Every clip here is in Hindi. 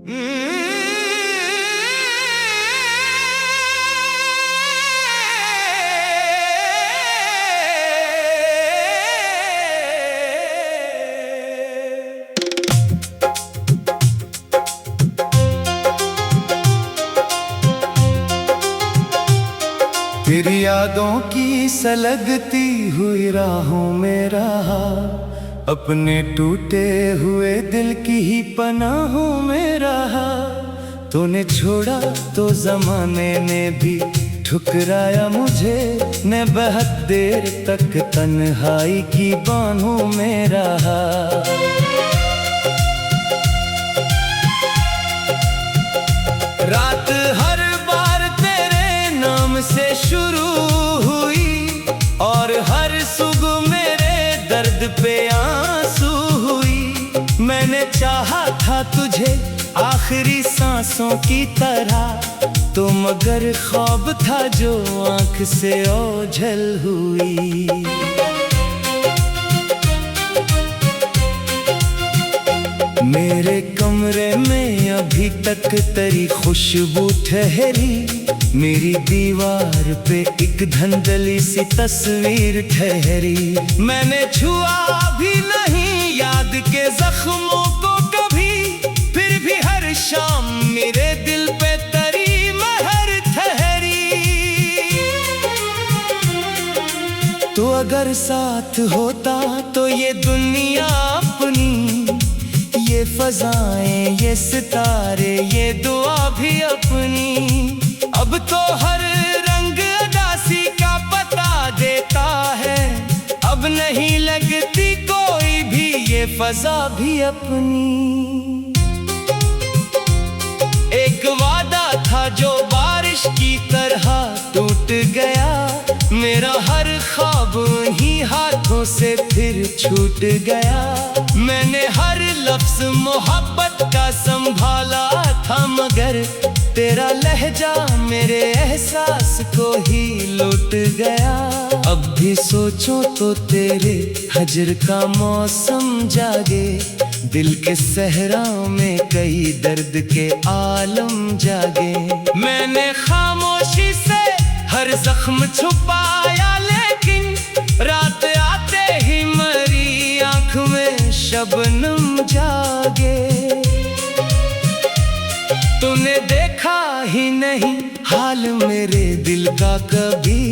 तेरी यादों की सलगती हुई राहों में रहा, अपने टूटे हुए दिल की ही पनाहों में रहा। तूने छोड़ा तो जमाने ने भी ठुकराया मुझे, मैं बहुत देर तक तन्हाई की बाहों में रहा। रात हर बार तेरे नाम से शुरू हुई और हर सुबह मेरे दर्द पे आंसू हुई। मैंने चाहा था तुझे आखिरी सांसों की तरह, तो मगर ख्वाब था जो आंख से ओझल हुई। मेरे कमरे में अभी तक तेरी खुशबू ठहरी, मेरी दीवार पे एक धंधली सी तस्वीर ठहरी। मैंने छुआ भी नहीं याद के जख्मों को कभी, फिर भी हर शाम मेरे दिल पे तेरी महर ठहरी। तो अगर साथ होता तो ये दुनिया अपनी, ये फजाएं ये सितारे ये दुआ भी अपनी, अब तो हर रंग उदासी का पता देता है। अब नहीं लगती कोई भी ये फजा भी अपनी। एक वादा था जो बारिश की तरह टूट गया, मेरा हर ख्वाब ही हाथों से फिर छूट गया। मैंने हर लफ्ज मोहब्बत का संभाला था, मगर तेरा लहजा मेरे एहसास को ही लूट गया। अब भी सोचो तो तेरे हजर का मौसम जागे, दिल के सहरा में कई दर्द के आलम जागे। मैंने खामोशी से हर जख्म छुपाया, लेकिन रात आते ही मरी आंख में शबनम जागे। तूने देखा ही नहीं हाल मेरे दिल का कभी,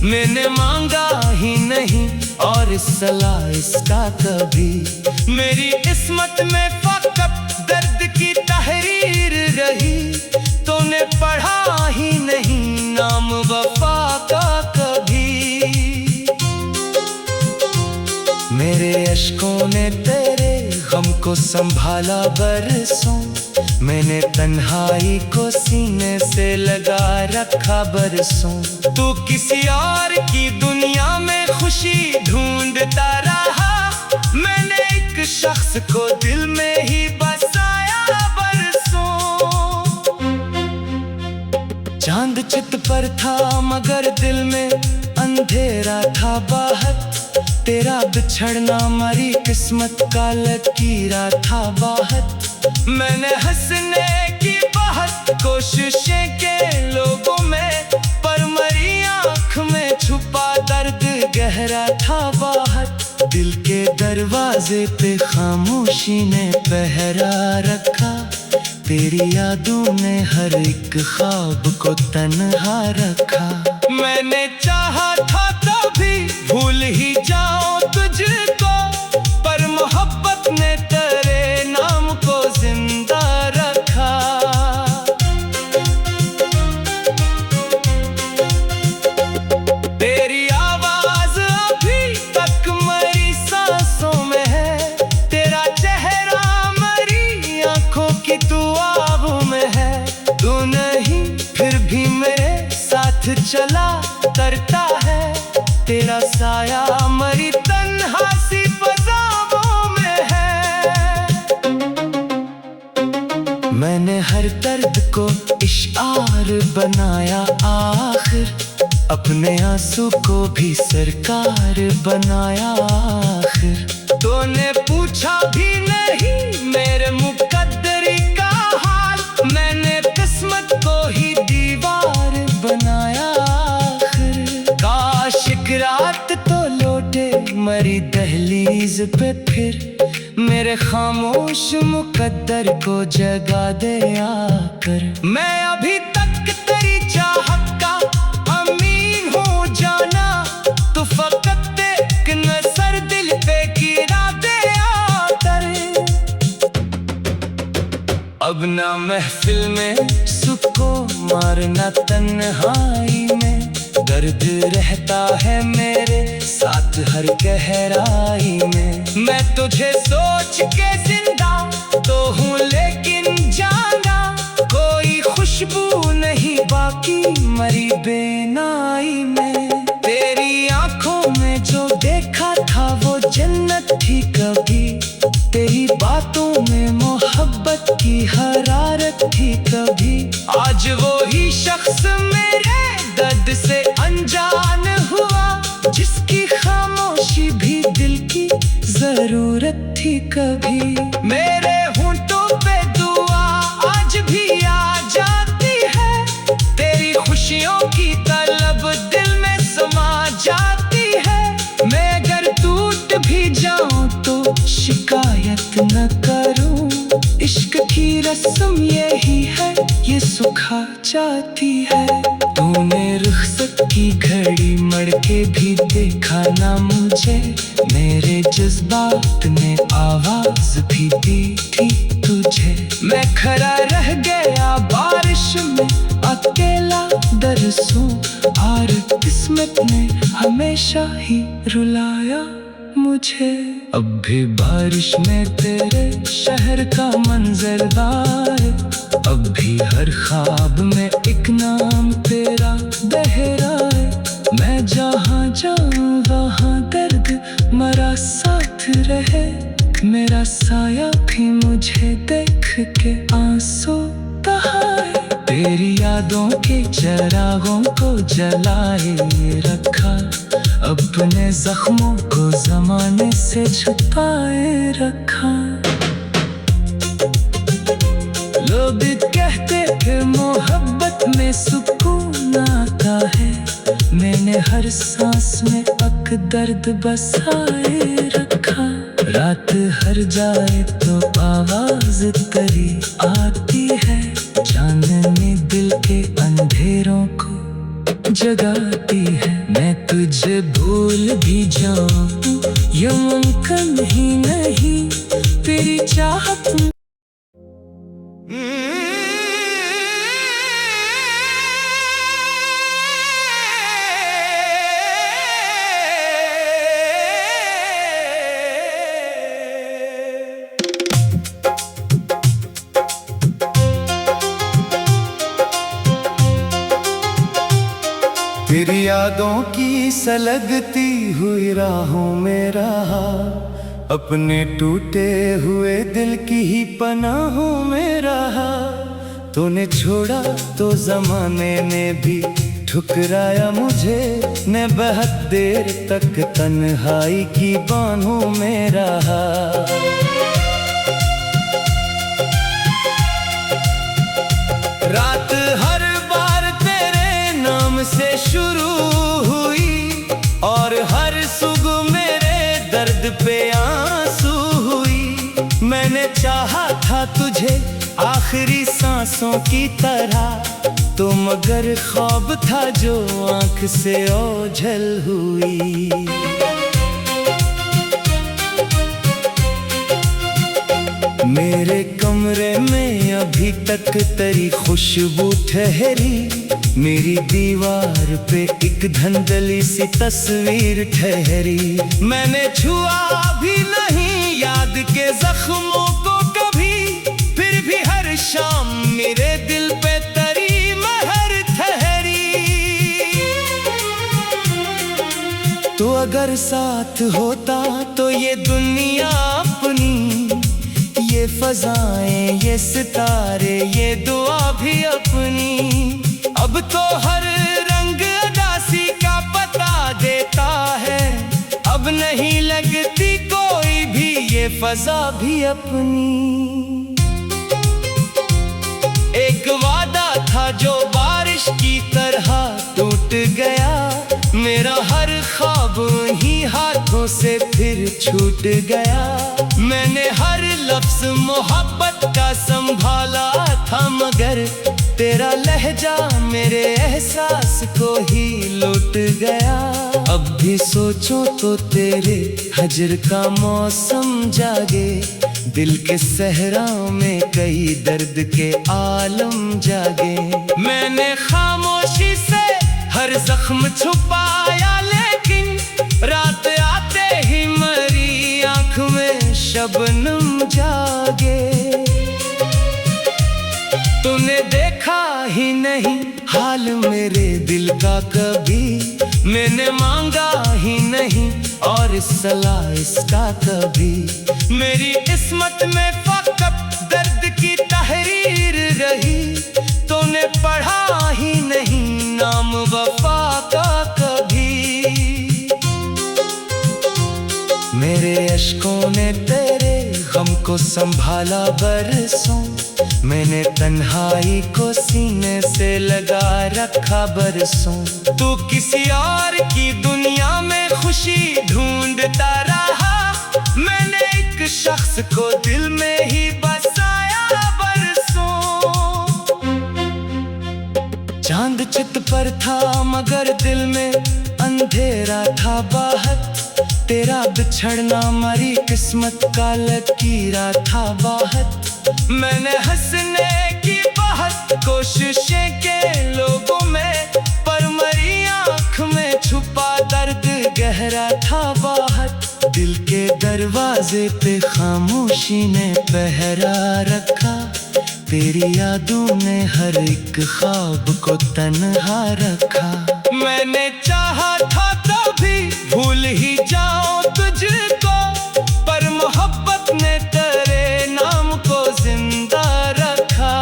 मैंने मांगा ही नहीं और सलाह इसका कभी। मेरी किस्मत में फकत दर्द की तहरीर रही, तूने पढ़ा ही नहीं नाम वफा का कभी। मेरे अश्कों ने तेरे गम को संभाला बरसों, मैंने तन्हाई को सीने से लगा रखा बरसों। तू किसी और की दुनिया में खुशी ढूंढता रहा, मैंने एक शख्स को दिल में ही बसाया बरसों। चांद चित पर था मगर दिल में अंधेरा था बहुत, तेरा बिछड़ना मरी किस्मत का लकीरा था बहुत। मैंने हंसने की बहुत कोशिशें के लोगों में, पर मरी आँख में छुपा दर्द गहरा था बहुत। दिल के दरवाजे पे खामोशी ने पहरा रखा, तेरी यादों ने हर एक ख्वाब को तन्हा रखा। मैंने चाहा था तभी भूल ही जाऊं तुझको, पर मोहब्बत ने तेरे नाम को जिंदा रखा। तेरी आवाज अभी तक मरी सांसों में है, तेरा चेहरा मरी आंखों की दुआओं में है। तू नहीं फिर भी मेरे साथ चला करता है, तेरा साया मरी तन्हासी फजाओं में है। मैंने हर दर्द को इशार बनाया आखिर, अपने आंसू को भी सरकार बनाया आखिर। तूने पूछा भी नहीं मेरे मुकद्दरी का हाल, तेज पे फिर मेरे खामोश मुकद्दर को जगा दे आकर। मैं अभी तक तेरी चाहत का अमीन हो जाना, तो फकत एक नजर दिल पे गिरा दे आकर। अब ना महफिल में सुकुमार ना तन्हाई में, दर्द रहता है मेरे साथ हर गहराई में। मैं तुझे सोच के जिंदा तो हूँ लेकिन जाना, कोई खुशबू नहीं बाकी मरी बेनाई में। तेरी आंखों में जो देखा था वो जन्नत थी कभी, तेरी बातों में मोहब्बत की हरारत थी कभी। आज वो ही शख्स मेरे दर्द से अनजान हुआ, जिसकी खामोशी भी दिल की जरूरत थी कभी। मेरे होंठों पे दुआ आज भी आ जाती है, तेरी खुशियों की तलब दिल में समा जाती है। मैं अगर टूट भी जाऊं तो शिकायत न करूं, इश्क की रस्म यही है ये सुखा जाती है। तूने रुखसत की घड़ी मड़ के भी देखा ना मुझे, मेरे जज्बात ने आवाज भी दी थी तुझे। मैं खड़ा रह गया बारिश में अकेला दरसों, और किस्मत ने हमेशा ही रुलाया मुझे। अब भी बारिश में तेरे शहर का मंजरदार, अब भी हर ख्वाब में एक नाम तेरा बहराए। मैं जहाँ जाऊँ वहाँ दर्द मरा साथ रहे, मेरा साया भी मुझे देख के आंसू बहाए। तेरी यादों के चिरागों को जलाए रखा, अपने जख्मों को जमाने से छुपाए रखा। लोग कहते थे मोहब्बत में सुकून आता है, मैंने हर सांस में अक दर्द बसाए रखा। रात हर जाए तो आवाज तेरी आती है, चांदनी दिल के अंधेरों को जगाती है। मैं तुझे भूल भी जाऊं ये मुमकिन ही नहीं, तेरी चाहत तेरी यादों की सलगती हुई राहों में रहा, अपने टूटे हुए दिल की ही पनाहों में रहा। तूने छोड़ा तो जमाने ने भी ठुकराया मुझे, मैं बहुत देर तक तन्हाई की बाहों में रहा। रात हर बार तेरे नाम से शुरू हुई, और हर सुबह मेरे दर्द पे आंसू हुई। मैंने चाहा था तुझे आखिरी सांसों की तरह, तो मगर ख्वाब था जो आंख से ओझल हुई। मेरे कमरे में अभी तक तेरी खुशबू ठहरी, मेरी दीवार पे एक धंधली सी तस्वीर ठहरी। मैंने छुआ भी नहीं याद के जख्मों को कभी, फिर भी हर शाम मेरे दिल पे तेरी महर ठहरी। तो अगर साथ होता तो ये दुनिया अपनी, ये फजाएं ये सितारे ये दुआ भी अपनी, अब तो हर रंग अदासी का पता देता है। अब नहीं लगती कोई भी ये फजा भी अपनी। एक वादा था जो बारिश की तरह टूट गया, मेरा हर ख्वाब ही हाथों से फिर छूट गया। मैंने हर लफ्ज मोहब्बत का संभाला था, मगर तेरा लहजा मेरे एहसास को ही लूट गया। अब भी सोचो तो तेरे हजर का मौसम जागे, दिल के सहराओं में कई दर्द के आलम जागे। मैंने खामोशी से हर जख्म छुपाया, लेकिन रात आते ही मरी आँख में शबनम जागे। तूने देखा ही नहीं हाल मेरे दिल का कभी, मैंने मांगा ही नहीं और सलाह इसका कभी। मेरी किस्मत में फकत दर्द की तहरीर रही, तूने पढ़ा ही नहीं नाम वफा का कभी। मेरे अश्कों ने तेरे गम को संभाला बरसों, मैंने तन्हाई को सीने से लगा रखा बरसों। तू किसी और की दुनिया में खुशी ढूंढता रहा, मैंने एक शख्स को दिल में ही बसाया बरसों। चांद छत पर था मगर दिल में अंधेरा था बाहर, तेरा बिछड़ना मरी किस्मत का लकीरा था बाहर। मैंने हंसने की बहुत कोशिशें के लोगों में, पर मरी आँख में छुपा दर्द गहरा था बाहर। दिल के दरवाजे पे खामोशी ने पहरा रखा, तेरी यादों ने हर एक ख्वाब को तन्हा रखा। मैंने चाहा था तभी भूल ही जाऊं तुझको, पर मोहब्बत ने तेरे नाम को जिंदा रखा।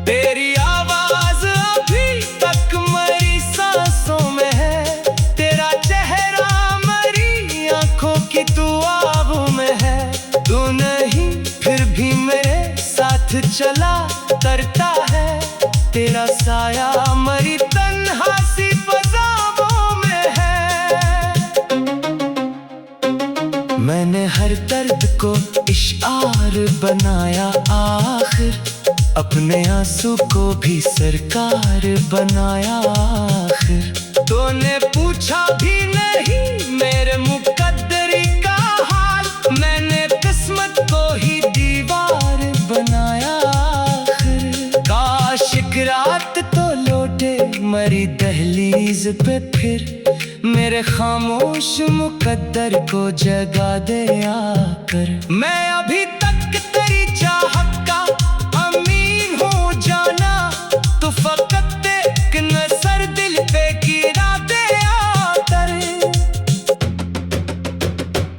तेरी आवाज अभी तक मरी सांसों में है, तेरा चेहरा मरी आंखों की दुआओं में है। तू नहीं फिर भी मेरे साथ चला करता है, तेरा साया मरी तन्हासी फ़ज़ाओं में है। मैंने हर दर्द को इशार बनाया आखिर, अपने आंसू को भी सरकार बनाया आखिर। तूने पूछा भी नहीं मेरे मुकद्दरी का हाल, मैंने किस्मत को ही दीवार बनाया आखिर। काश एक रात तो लौटे मरी दहलीज पे फिर, मेरे खामोश मुकद्दर को जगा दे आकर। मैं अभी तक तेरी चाहत का अमीन हूँ जाना, तू फकत एक नजर दिल पे गिरा दे आकर।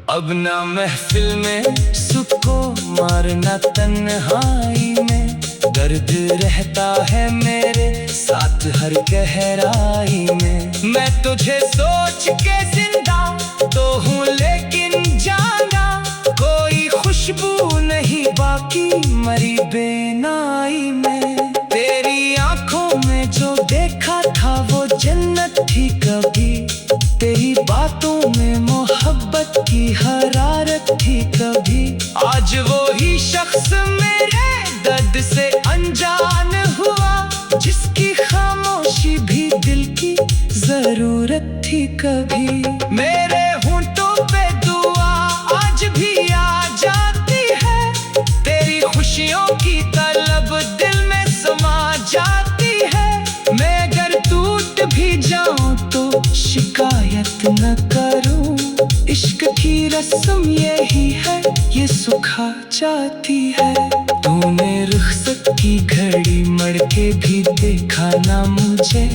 अब ना महफिल में सुको मारना तन्हाई में, दर्द रहता है मेरे साथ हर गहराई में। मैं तुझे सोच के जिंदा तो हूँ लेकिन जाना, कोई खुशबू नहीं बाकी मरी बेनाई में। तेरी आंखों में जो देखा था वो जन्नत थी कभी, तेरी बातों में मोहब्बत की हरारत थी कभी। आज वो ही शख्स मेरे दर्द से अनजान हुआ, जिसकी खामोशी भी दिल की जरूरत थी कभी। मेरे होंठों पे दुआ आज भी आ जाती है, तेरी खुशियों की तलब दिल में समा जाती है। मैं अगर टूट भी जाऊं तो शिकायत न करूं, इश्क की रस्म यही है ये सुखा जाती है। तूने रुखसत की घड़ी मड़ के भी देखा ना मुझे,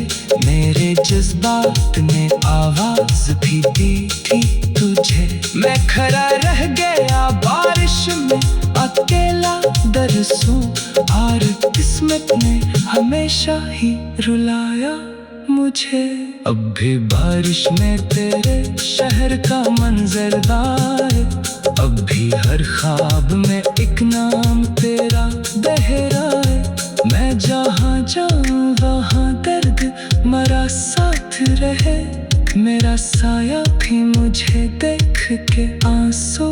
मेरे जज्बात ने आवाज भी दी थी तुझे। मैं खड़ा रह गया बारिश में अकेला दरसों, और किस्मत ने हमेशा ही रुलाया मुझे। अब भी बारिश में तेरे शहर का मंजरदार, अब भी हर ख्वाब में एक नाम तेरा बह रहा है। मैं जहाँ रहे, मेरा साया भी मुझे देख के आंसू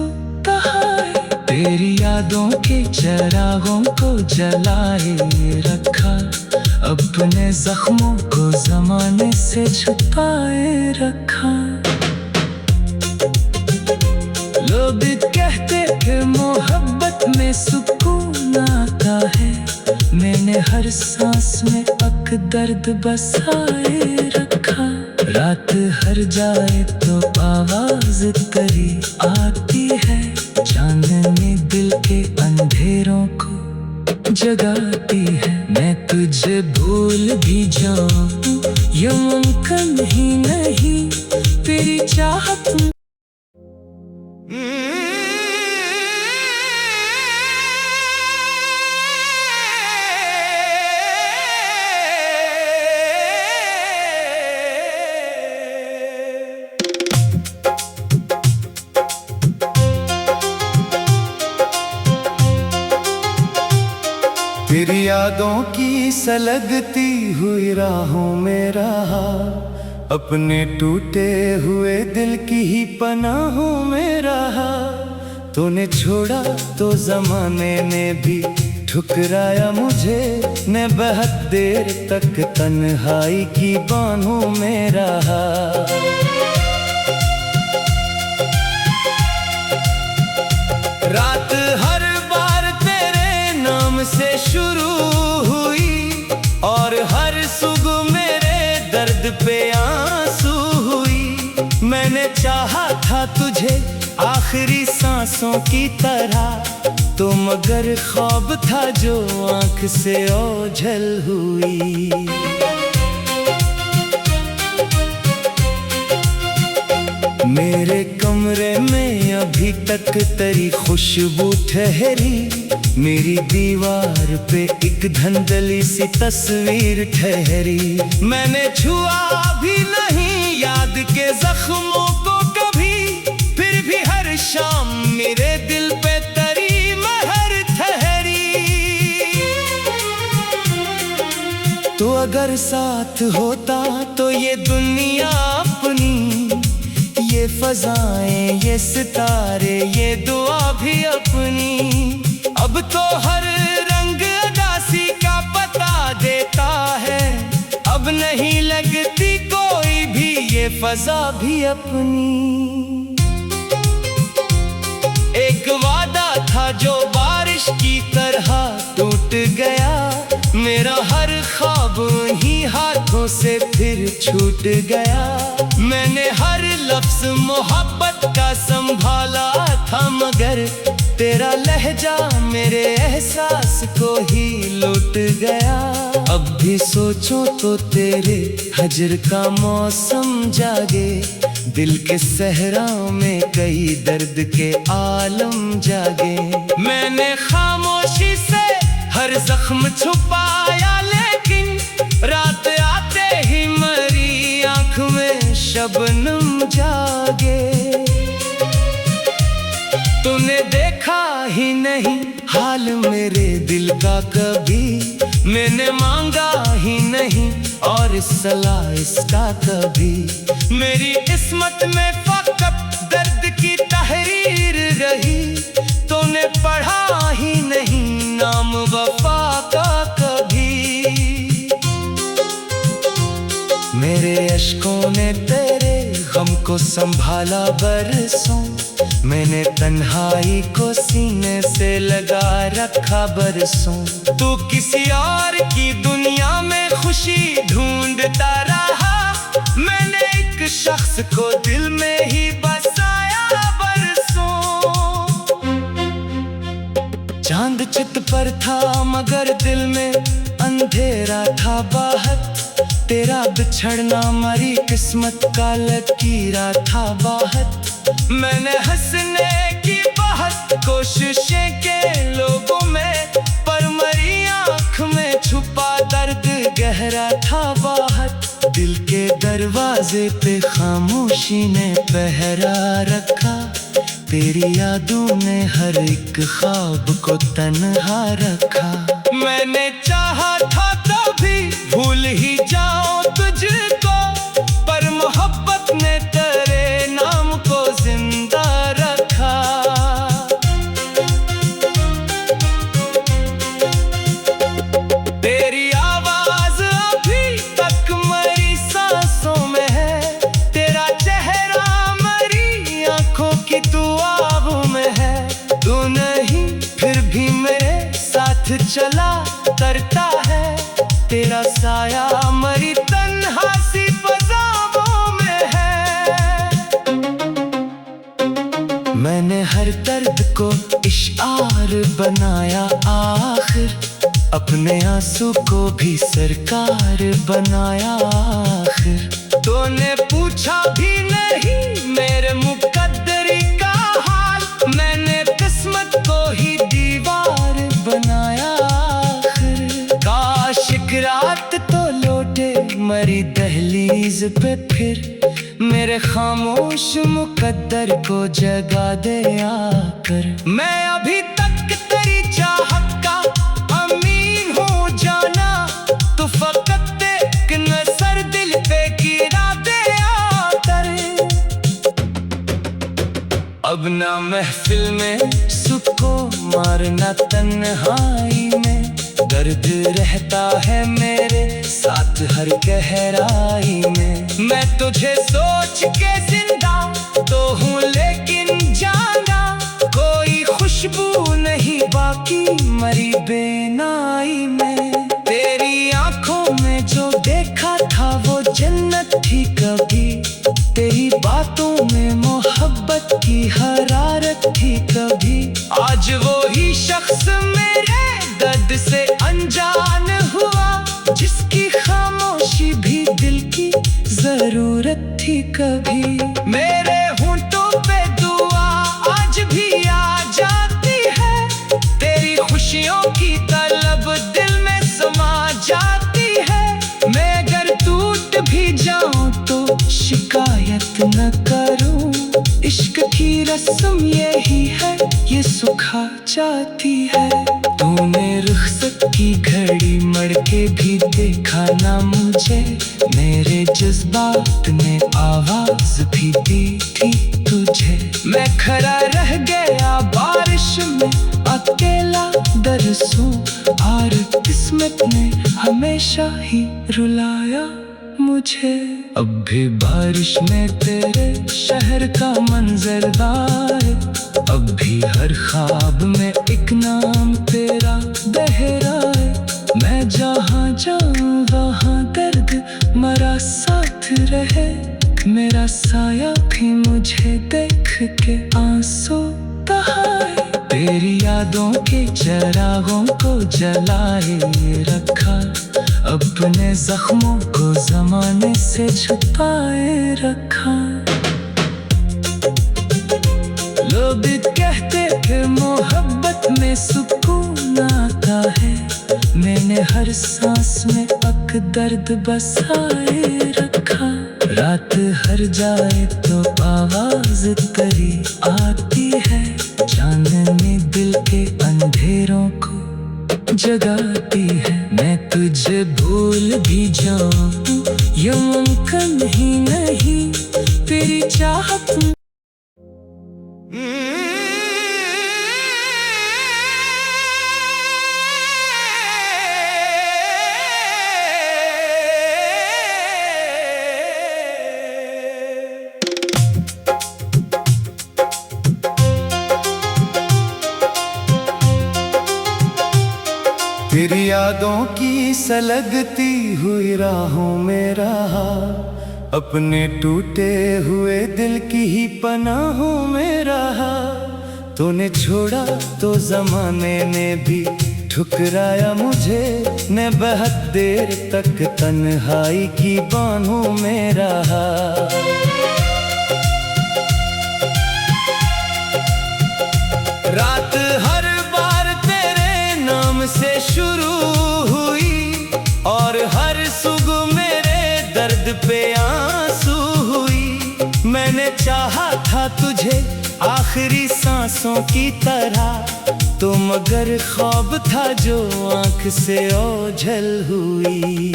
बहाए। तेरी यादों के चिरागों को जलाए रखा, अपने जख्मों को जमाने से छुपाए रखा। लोग कहते थे मोहब्बत में सुकून आता है, मैंने हर सांस में अक दर्द बसाए रखा। रात हर जाए तो आवाज तेरी आती है, चांदनी दिल के अंधेरों को जगाती है। मैं तुझे भूल भी जाऊं ये मुमकिन ही नहीं, तेरी चाहत तेरी यादों की सलगती हुई राहों में रहा, अपने टूटे हुए दिल की ही पनाहों में रहा। तूने छोड़ा तो जमाने ने भी ठुकराया मुझे, मैं बहुत देर तक तन्हाई की बाहों में रहा। रात हर बार तेरे नाम से शुरू हुई, और हर सुबह मेरे दर्द पे आंसू हुई। मैंने चाहा था तुझे आखिरी सांसों की तरह, तो मगर ख्वाब था जो आंख से ओझल हुई। मेरे कमरे में अभी तक तेरी खुशबू ठहरी, मेरी दीवार पे एक धंधली सी तस्वीर ठहरी। मैंने छुआ भी नहीं याद के जख्मों को कभी, फिर भी हर शाम मेरे दिल पे तेरी महर ठहरी। तो अगर साथ होता तो ये दुनिया अपनी, ये फजाएं ये सितारे ये दुआ भी अपनी, अब तो हर रंग उदासी का पता देता है। अब नहीं लगती कोई भी ये फजा भी अपनी। एक वादा था जो बारिश की तरह टूट गया, मेरा हर ख्वाब ही हाथों से फिर छूट गया। मैंने हर लफ्ज मोहब्बत का संभाला था, मगर तेरा लहजा मेरे एहसास को ही लूट गया। अब भी सोचो तो तेरे हजर का मौसम जागे, दिल के सहराओं में कई दर्द के आलम जागे। मैंने खामोशी से हर जख्म छुपाया, लेकिन रात आते ही मरी आंख में शबनम जागे। तूने देखा ही नहीं हाल मेरे दिल का कभी, मैंने मांगा ही नहीं और सलाह इसका कभी। मेरी किस्मत में फकत दर्द की तहरीर रही, तूने पढ़ा ही नहीं नाम वफा का कभी। मेरे अश्कों ने तेरे गम को संभाला बरसों, मैंने तन्हाई को सीने से लगा रखा बरसों। तू किसी और की दुनिया में खुशी ढूंढता रहा, मैंने एक शख्स को दिल में ही बसाया बरसों। चांद चित पर था मगर दिल में अंधेरा था बाहर, तेरा बिछड़ना मरी किस्मत का लकीरा था बाहर। मैंने हंसने की बहुत कोशिशें के लोगों में, पर मरी आँख में छुपा दर्द गहरा था बाहर। दिल के दरवाजे पे खामोशी ने पहरा रखा, तेरी यादों ने हर एक ख्वाब को तन्हा रखा। मैंने चाहा था तभी भूल ही जाऊं तुझको, पर कि तू आबू में है, तू नहीं फिर भी मेरे साथ चला करता है। तेरा साया मरी तन्हासी पजामों में है। मैंने हर दर्द को इशार बनाया आखिर, अपने आंसू को भी सरकार बनाया आखिर। तूने पूछा भी नहीं मेरे मुकद्दरी का हाल, मैंने किस्मत को ही दीवार बनाया आखिर। काश एक रात तो लौटे मरी दहलीज पे फिर, मेरे खामोश मुकद्दर को जगा दे आकर। मैं अभी तक तेरी चाहत का अमीन हूँ जाना, तू फकत एक नजर दिल पे गिरा दे आकर। अब ना महफिल में सुकून मारना तन्हाई में, दर्द रहता है मेरे साथ हर गहराई में। मैं तुझे सोच के जिंदा तो हूँ लेकिन जाना, कोई खुशबू नहीं बाकी मरी बेनाई में। तेरी आंखों में जो देखा था वो जन्नत थी कभी, तेरी बातों में मोहब्बत की हरारत थी कभी। आज वो ही शख्स मेरे दर्द से अनजान हुआ, जिसकी खामोशी भी दिल की जरूरत थी कभी। मेरे होंठों पे दुआ आज भी आ जाती है, तेरी खुशियों की तलब दिल में समा जाती है। मैं अगर टूट भी जाऊं तो शिकायत न करूं, इश्क की रस्म यही है ये सुखा जाती है। तूने रुखसत की घड़ी मड़ के भी देखा ना मुझे, मेरे जज्बात ने आवाज भी दी थी तुझे। मैं खड़ा रह गया बारिश में अकेला दरसों, और किस्मत ने हमेशा ही रुलाया मुझे। अब भी बारिश में तेरे शहर का मंजरदार, अब भी हर ख्वाब में एक नाम तेरा गहराए। मैं जहाँ जाऊँ वहाँ दर्द मरा साथ रहे, मेरा साया भी मुझे देख के आंसू बहाए। तेरी यादों के चिरागों को जलाए रखा, अपने जख्मों को जमाने से छुपाए रखा। लोग कहते थे मोहब्बत में सुकून आता है, मैंने हर सांस में अक दर्द बसाए रखा। रात हर जाए तो आवाज तेरी आती है, चांदनी दिल के अंधेरों को जगाती है। मैं तुझे भूल भी जाऊं ये मुमकिन ही नहीं, तेरी चाहत तेरी यादों की सलगती हुई राहों में रहा, अपने टूटे हुए दिल की ही पनाहों में रहा। तूने छोड़ा तो जमाने ने भी ठुकराया मुझे, मैं बहुत देर तक तन्हाई की बाहों में रहा। रात हर बार तेरे नाम से शुरू हुई, और हर सुबह मेरे दर्द पे आंसू हुई। मैंने चाहा था तुझे आखिरी सांसों की तरह, तो मगर ख्वाब था जो आंख से ओझल हुई।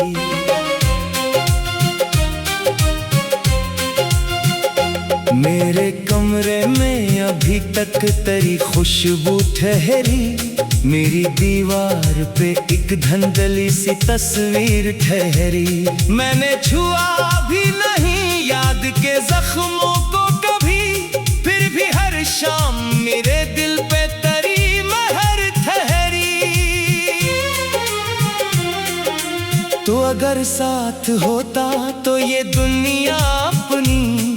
मेरे कमरे में अभी तक तेरी खुशबू ठहरी, मेरी दीवार पे एक धंधली सी तस्वीर ठहरी। मैंने छुआ भी नहीं याद के जख्मों को कभी, फिर भी हर अगर साथ होता तो ये दुनिया अपनी,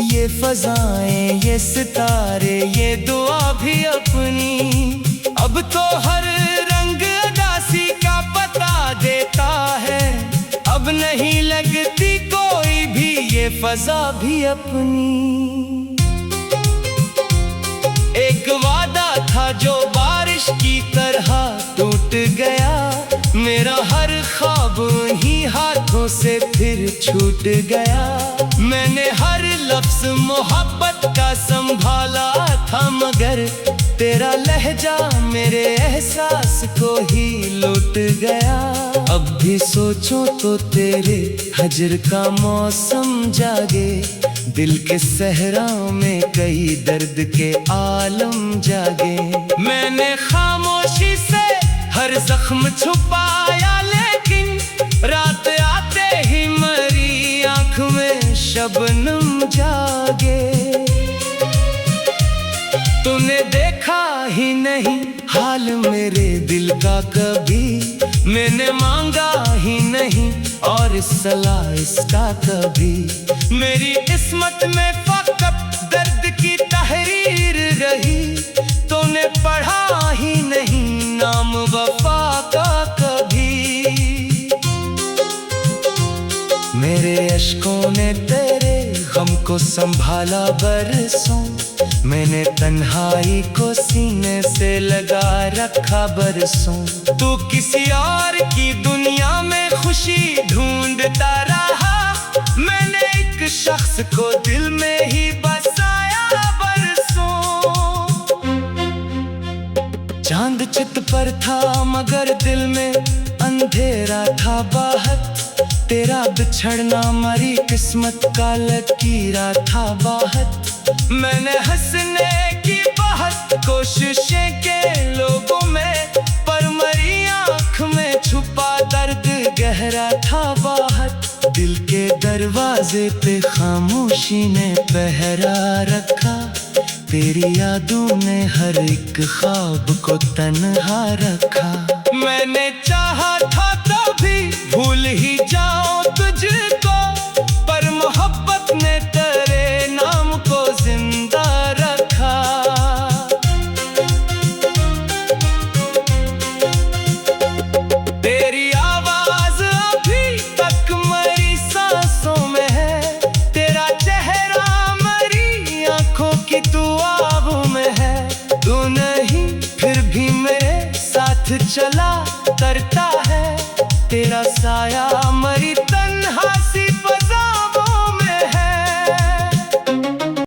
ये फजाएं, ये सितारे, ये दुआ भी अपनी। अब तो हर रंग उदासी का पता देता है, अब नहीं लगती कोई भी ये फजा भी अपनी। एक वादा था जो बारिश की तरह टूट गया, मेरा हर ख्वाब ही हाथों से फिर छूट गया। मैंने हर लफ्ज मोहब्बत का संभाला था, मगर तेरा लहजा मेरे एहसास को ही लूट गया। अब भी सोचो तो तेरे हजर का मौसम जागे, दिल के सहराओं में कई दर्द के आलम जागे। मैंने खामोशी से हर जख्म छुपाया, लेकिन रात आते ही मरी आँख में शबनम जागे। तूने देखा ही नहीं हाल मेरे दिल का कभी, मैंने मांगा ही नहीं और सलाह इसका कभी। मेरी किस्मत में फकत दर्द की तहरीर रही, तूने पढ़ा ही नहीं नाम वफा का कभी। मेरे अश्कों ने तेरे गम को संभाला बरसों, मैंने तन्हाई को सीने से लगा रखा बरसों। तू किसी और की दुनिया में खुशी ढूंढता रहा, मैंने एक शख्स को दिल में ही बसाया बरसों। चांद चित पर था मगर दिल में अंधेरा था बाहर, तेरा बिछड़ना मरी किस्मत का लकीरा था बाहर। मैंने हंसने की बहुत कोशिशें के लोगों में, पर मरी आँख में छुपा दर्द गहरा था बाहर। दिल के दरवाजे पे खामोशी ने पहरा रखा, तेरी यादों ने हर एक ख्वाब को तन्हा रखा। मैंने चाहा था तभी भूल ही जाऊं तुझको, पर मोहब्बत ने तेरे नाम को जिंदा रखा। तेरी आवाज अभी तक मरी सांसों में है, तेरा चेहरा मरी आंखों की दुआओं में है। तू नहीं फिर भी मेरे साथ चला करता है, तेरा साया मरी